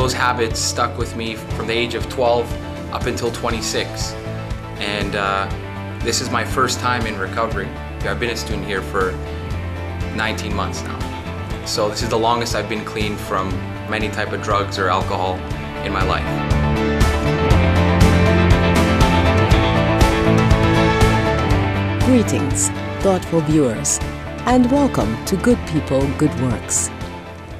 those habits stuck with me from the age of 12 up until 26. And this is my first time in recovery. I've been a student here for 19 months now. So this is the longest I've been clean from any type of drugs or alcohol in my life. Greetings, thoughtful viewers, and welcome to Good People, Good Works.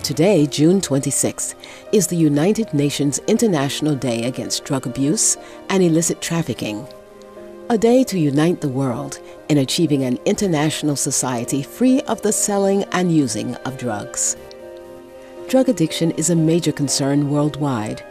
Today, June 26th, is the United Nations International Day Against Drug Abuse and Illicit Trafficking. A day to unite the world in achieving an international society free of the selling and using of drugs. Drug addiction is a major concern worldwide.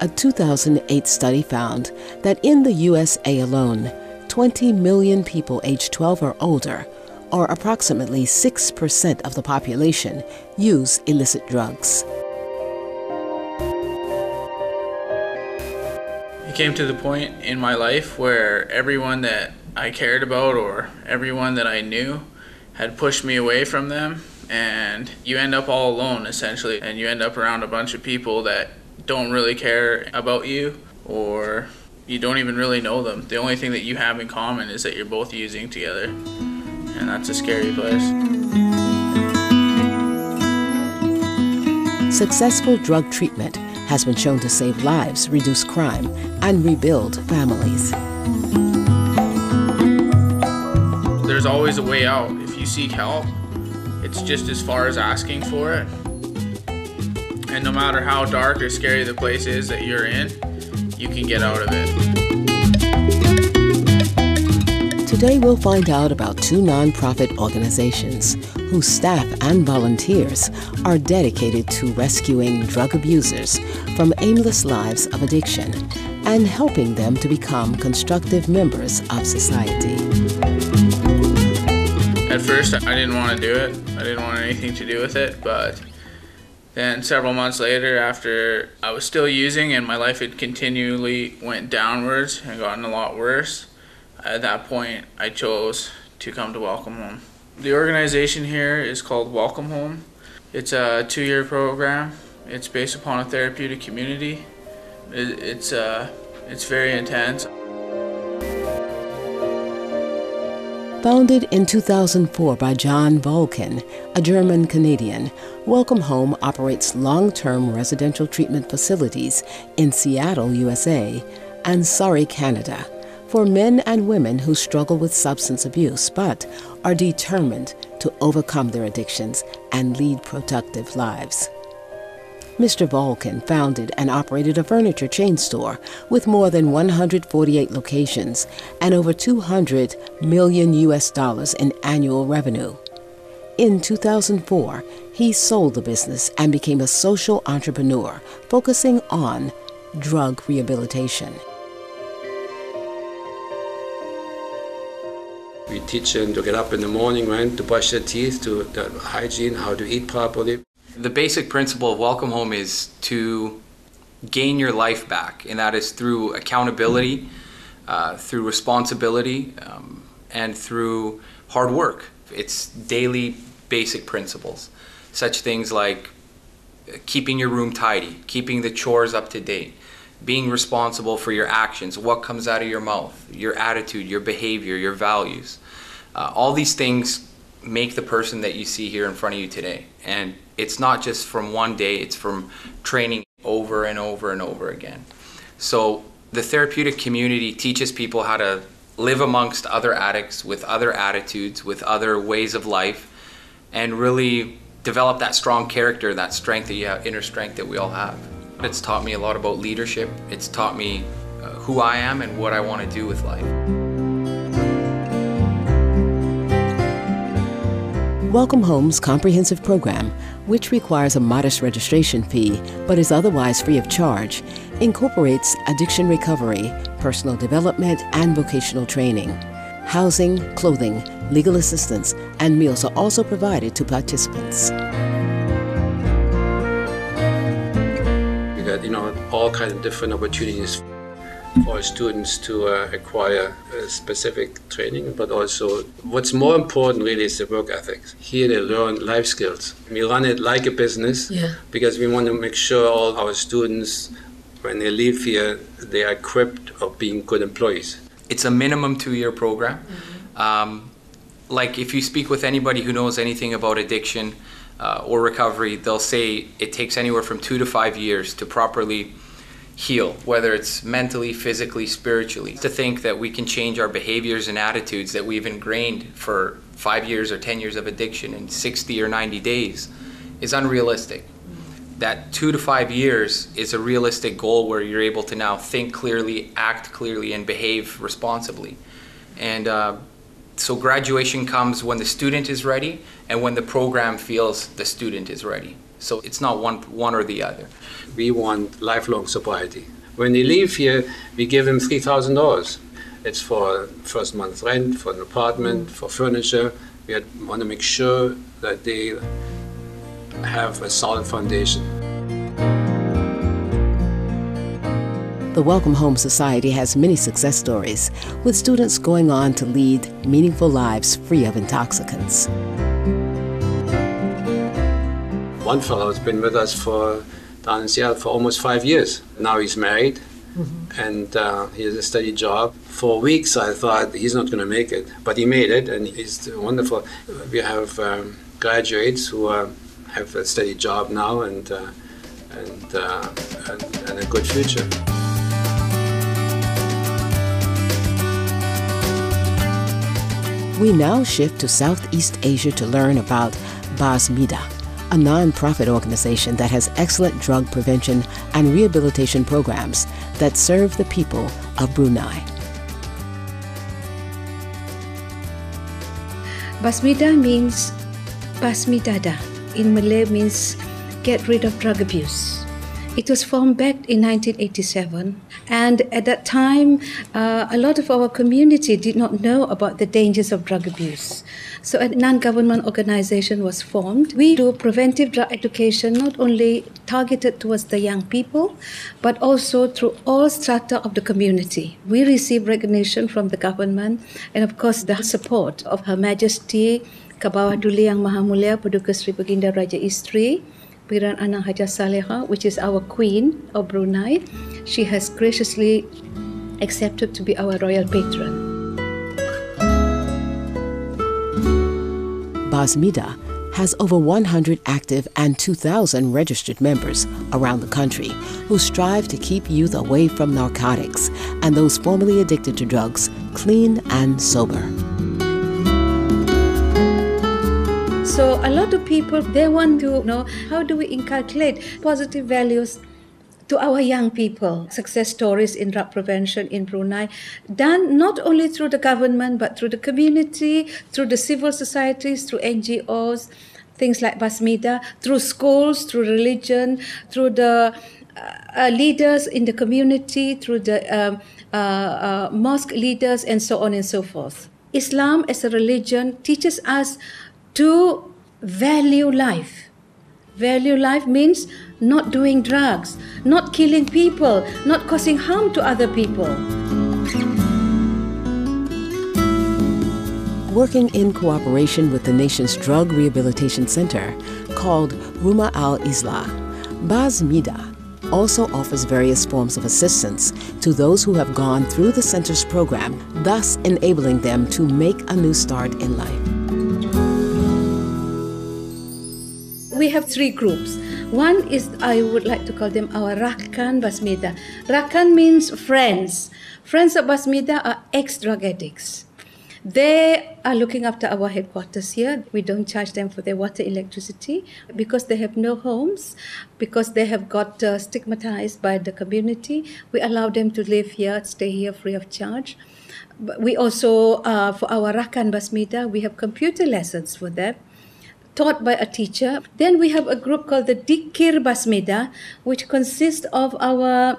A 2008 study found that in the USA alone, 20 million people aged 12 or older, or approximately 6% of the population, use illicit drugs. It came to the point in my life where everyone that I cared about or everyone that I knew had pushed me away from them, and you end up all alone essentially, and you end up around a bunch of people that don't really care about you, or you don't even really know them. The only thing that you have in common is that you're both using together, and that's a scary place. Successful drug treatment has been shown to save lives, reduce crime, and rebuild families. There's always a way out. If you seek help, it's just as far as asking for it. And no matter how dark or scary the place is that you're in, you can get out of it. Today we'll find out about two nonprofit organizations whose staff and volunteers are dedicated to rescuing drug abusers from aimless lives of addiction and helping them to become constructive members of society. At first, I didn't want to do it. I didn't want anything to do with it, but then several months later, after I was still using and my life had continually went downwards and gotten a lot worse, at that point, I chose to come to Welcome Home. The organization here is called Welcome Home. It's a 2-year program. It's based upon a therapeutic community. It's very intense. Founded in 2004 by John Volken, a German-Canadian, Welcome Home operates long-term residential treatment facilities in Seattle, USA, and Surrey, Canada, for men and women who struggle with substance abuse but are determined to overcome their addictions and lead productive lives. Mr. Volken founded and operated a furniture chain store with more than 148 locations and over $200 million in annual revenue. In 2004, he sold the business and became a social entrepreneur focusing on drug rehabilitation. We teach them to get up in the morning, right, to brush their teeth, to the hygiene, how to eat properly. The basic principle of Welcome Home is to gain your life back, and that is through accountability, through responsibility, and through hard work. It's daily basic principles, such things like keeping your room tidy, keeping the chores up to date, being responsible for your actions, what comes out of your mouth, your attitude, your behavior, your values. All these things make the person that you see here in front of you today. And it's not just from one day, it's from training over and over and over again. So the therapeutic community teaches people how to live amongst other addicts with other attitudes, with other ways of life, and really develop that strong character, that strength that you have, inner strength that we all have. It's taught me a lot about leadership. It's taught me who I am and what I want to do with life. Welcome Home's comprehensive program, which requires a modest registration fee but is otherwise free of charge, incorporates addiction recovery, personal development, and vocational training. Housing, clothing, legal assistance, and meals are also provided to participants. We got, all kinds of different opportunities. for students to acquire specific training, but also what's more important really is the work ethics. Here they learn life skills. We run it like a business because we want to make sure all our students, when they leave here, they are equipped of being good employees. It's a minimum 2-year program. Like if you speak with anybody who knows anything about addiction or recovery, they'll say it takes anywhere from 2 to 5 years to properly heal, whether it's mentally, physically, spiritually. To think that we can change our behaviors and attitudes that we've ingrained for 5 years or 10 years of addiction in 60 or 90 days is unrealistic. That 2 to 5 years is a realistic goal where you're able to now think clearly, act clearly, and behave responsibly. And so graduation comes when the student is ready and when the program feels the student is ready. So it's not one or the other. We want lifelong sobriety. When they leave here, we give them $3,000. It's for first month's rent, for an apartment, for furniture. We want to make sure that they have a solid foundation. The Welcome Home Society has many success stories, with students going on to lead meaningful lives free of intoxicants. One fellow has been with us down in Seattle for almost 5 years. Now he's married, and he has a steady job. For weeks I thought he's not going to make it, but he made it, and he's wonderful. We have graduates who have a steady job now and a good future. We now shift to Southeast Asia to learn about BASMIDA, a non-profit organization that has excellent drug prevention and rehabilitation programs that serve the people of Brunei. BASMIDA means Basmidada. In Malay means get rid of drug abuse. It was formed back in 1987, and at that time, a lot of our community did not know about the dangers of drug abuse. So a non-government organization was formed. We do preventive drug education, not only targeted towards the young people, but also through all strata of the community. We receive recognition from the government and of course the support of Her Majesty Kabawah Duli Yang Maha Mulia Paduka Sri Baginda Raja Isteri Piran Anang Haja Saleha, which is our Queen of Brunei. She has graciously accepted to be our royal patron. BASMIDA has over 100 active and 2,000 registered members around the country who strive to keep youth away from narcotics and those formerly addicted to drugs clean and sober. So a lot of people, they want to know, how do we inculcate positive values to our young people? Success stories in drug prevention in Brunei, done not only through the government, but through the community, through the civil societies, through NGOs, things like BASMIDA, through schools, through religion, through the leaders in the community, through the mosque leaders, and so on and so forth. Islam as a religion teaches us to value life. Value life means not doing drugs, not killing people, not causing harm to other people. Working in cooperation with the nation's drug rehabilitation center called Rumah Al-Islah, BASMIDA also offers various forms of assistance to those who have gone through the center's program, thus enabling them to make a new start in life. We have three groups. One is, I would like to call them our Rakan BASMIDA. Rakan means friends. Friends of BASMIDA are ex-drug addicts. They are looking after our headquarters here. We don't charge them for their water, electricity, because they have no homes, because they have got stigmatized by the community. We allow them to live here, stay here free of charge. But we also, for our Rakan BASMIDA, we have computer lessons for them, taught by a teacher. Then we have a group called the Dikir BASMIDA, which consists of our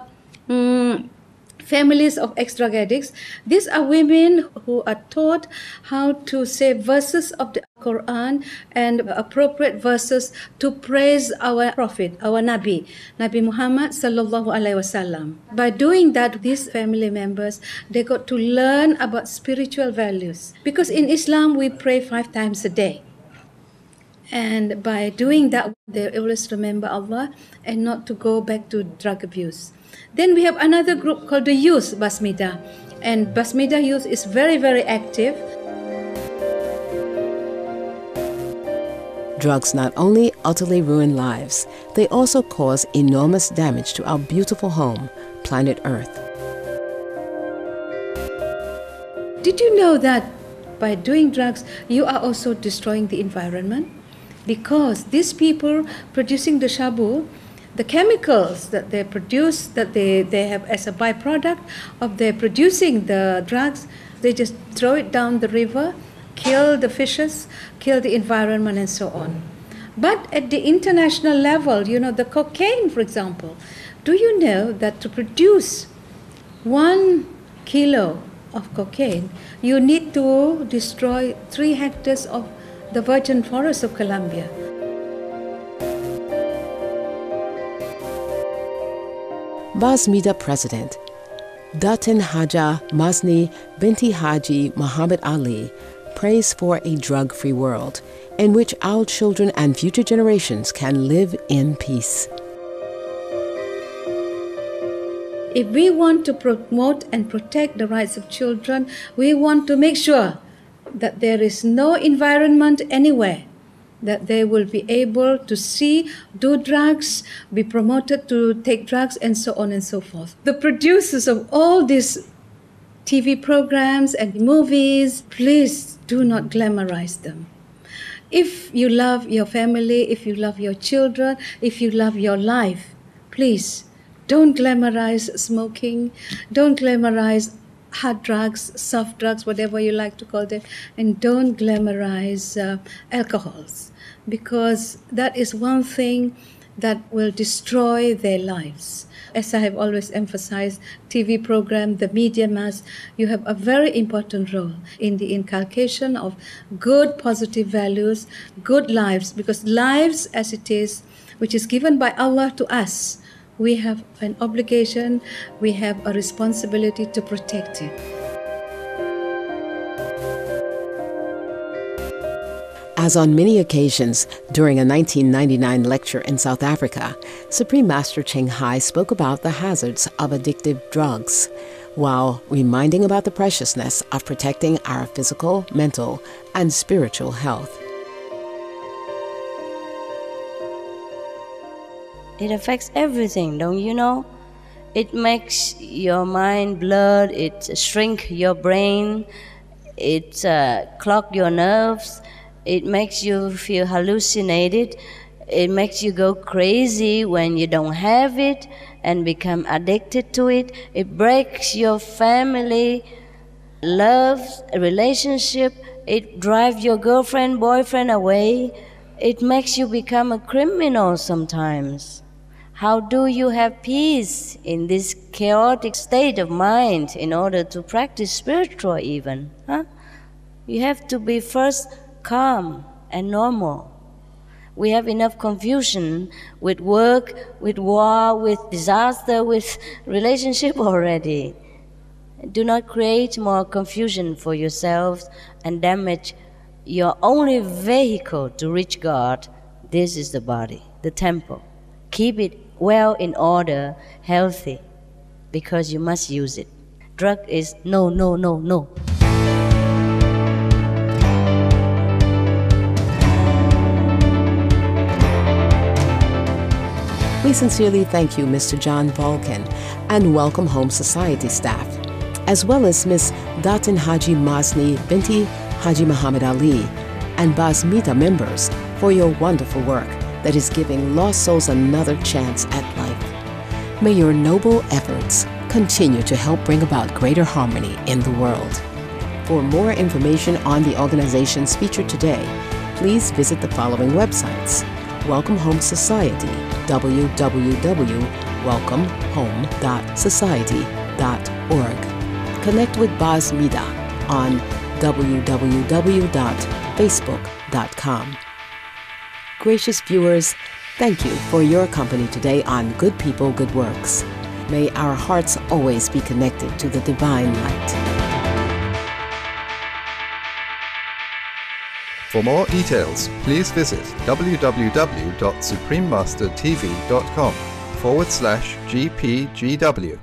families of ex-drug addicts. These are women who are taught how to say verses of the Quran and appropriate verses to praise our Prophet, our Nabi Muhammad sallallahu alaihi wasallam. By doing that, these family members, they got to learn about spiritual values. Because in Islam, we pray 5 times a day. And by doing that, they always remember Allah and not to go back to drug abuse. Then we have another group called the youth BASMIDA. And BASMIDA youth is very, very active. Drugs not only utterly ruin lives, they also cause enormous damage to our beautiful home, planet Earth. Did you know that by doing drugs, you are also destroying the environment? Because these people producing the shabu, the chemicals that they produce, that they have as a byproduct of their producing the drugs, they just throw it down the river, kill the fishes, kill the environment, and so on. But at the international level, you know, the cocaine, for example, do you know that to produce 1 kilo of cocaine, you need to destroy 3 hectares of the virgin forest of Colombia? BASMIDA President Datin Haja Masni Binti Haji Muhammad Ali prays for a drug-free world in which our children and future generations can live in peace. If we want to promote and protect the rights of children, we want to make sure that there is no environment anywhere that they will be able to see, do drugs, be promoted to take drugs, and so on and so forth. The producers of all these TV programs and movies, please do not glamorize them. If you love your family, if you love your children, if you love your life, please don't glamorize smoking, don't glamorize hard drugs, soft drugs, whatever you like to call them, and don't glamorize alcohols, because that is one thing that will destroy their lives. As I have always emphasized, TV program, the media mass, you have a very important role in the inculcation of good, positive values, good lives, because lives as it is, which is given by Allah to us, we have an obligation, we have a responsibility to protect it. As on many occasions during a 1999 lecture in South Africa, Supreme Master Ching Hai spoke about the hazards of addictive drugs, while reminding about the preciousness of protecting our physical, mental, and spiritual health. It affects everything, don't you know? It makes your mind blurred, it shrinks your brain, it clogs your nerves, it makes you feel hallucinated, it makes you go crazy when you don't have it and become addicted to it. It breaks your family, love, relationship, it drives your girlfriend, boyfriend away, it makes you become a criminal sometimes. How do you have peace in this chaotic state of mind in order to practice spiritual even? Huh? You have to be first calm and normal. We have enough confusion with work, with war, with disaster, with relationship already. Do not create more confusion for yourselves and damage your only vehicle to reach God. This is the body, the temple. Keep it well in order, healthy, because you must use it. Drug is no, no, no, no. We sincerely thank you, Mr. John Vulcan, and Welcome Home Society staff, as well as Ms. Datin Haji Masni Binti Haji Muhammad Ali and BASMIDA members for your wonderful work that is giving lost souls another chance at life. May your noble efforts continue to help bring about greater harmony in the world. For more information on the organizations featured today, please visit the following websites: Welcome Home Society, www.welcomehome.society.org, Connect with BASMIDA on www.facebook.com. Gracious viewers, thank you for your company today on Good People, Good Works. May our hearts always be connected to the divine light. For more details, please visit www.suprememastertv.com/GPGW.